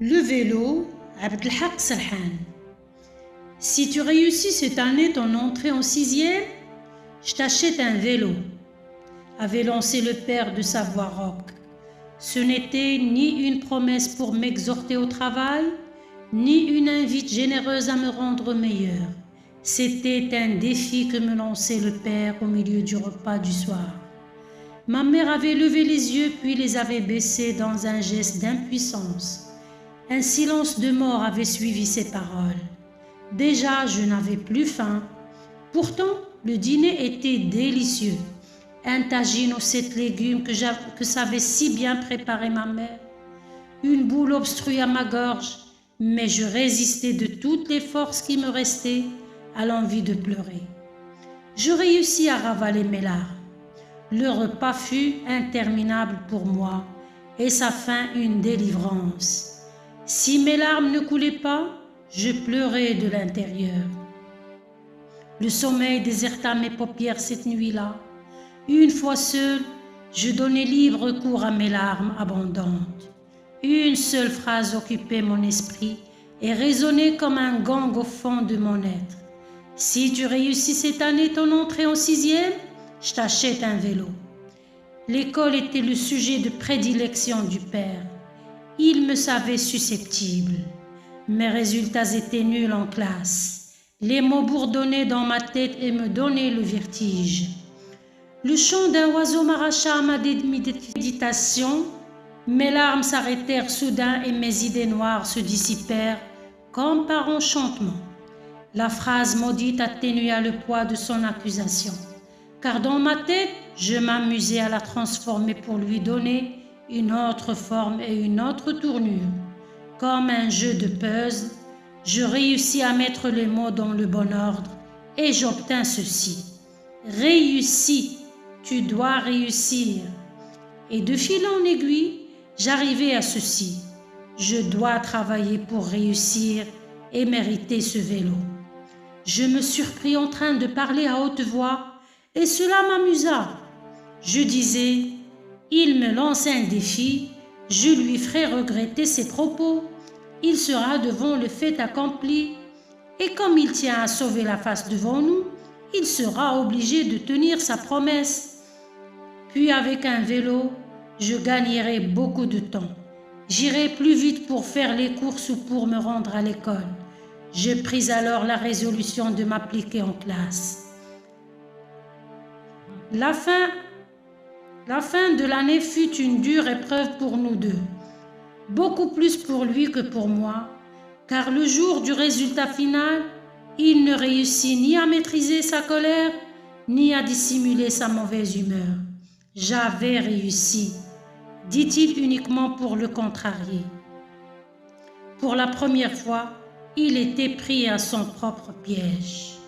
Le vélo, Abdelhak Serhan. Si tu réussis cette année ton entrée en 6e, je t'achète un vélo, avait lancé le père de sa voix rauque. Ce n'était ni une promesse pour m'exhorter au travail, ni une invite généreuse à me rendre meilleur. C'était un défi que me lançait le père au milieu du repas du soir. Ma mère avait levé les yeux puis les avait baissés dans un geste d'impuissance. Un silence de mort avait suivi ces paroles. Déjà, je n'avais plus faim. Pourtant, le dîner était délicieux. Un tagine aux 7 légumes que savait si bien préparer ma mère. Une boule obstruait à ma gorge, mais je résistais de toutes les forces qui me restaient à l'envie de pleurer. Je réussis à ravaler mes larmes. Le repas fut interminable pour moi et sa fin une délivrance. Si mes larmes ne coulaient pas, je pleurais de l'intérieur. Le sommeil déserta mes paupières cette nuit-là. Une fois seule, je donnais libre cours à mes larmes abondantes. Une seule phrase occupait mon esprit et résonnait comme un gong au fond de mon être. Si tu réussis cette année ton entrée en 6e, je t'achète un vélo. L'école était le sujet de prédilection du père. Il me savait susceptible. Mes résultats étaient nuls en classe. Les mots bourdonnaient dans ma tête et me donnaient le vertige. Le chant d'un oiseau m'arracha à ma méditation. Mes larmes s'arrêtèrent soudain et mes idées noires se dissipèrent comme par enchantement. La phrase maudite atténua le poids de son accusation, car dans ma tête, je m'amusais à la transformer pour lui donner une autre forme et une autre tournure. Comme un jeu de puzzle, je réussis à mettre les mots dans le bon ordre et j'obtins ceci. Réussis, tu dois réussir. Et de fil en aiguille, j'arrivai à ceci. Je dois travailler pour réussir et mériter ce vélo. Je me surpris en train de parler à haute voix et cela m'amusa. Je disais, il me lance un défi, je lui ferai regretter ses propos. Il sera devant le fait accompli et comme il tient à sauver la face devant nous, il sera obligé de tenir sa promesse. Puis avec un vélo, je gagnerai beaucoup de temps. J'irai plus vite pour faire les courses ou pour me rendre à l'école. Je pris alors la résolution de m'appliquer en classe. La fin de l'année fut une dure épreuve pour nous deux. Beaucoup plus pour lui que pour moi, car le jour du résultat final, il ne réussit ni à maîtriser sa colère, ni à dissimuler sa mauvaise humeur. J'avais réussi, dit-il uniquement pour le contrarier. Pour la première fois, il était pris à son propre piège.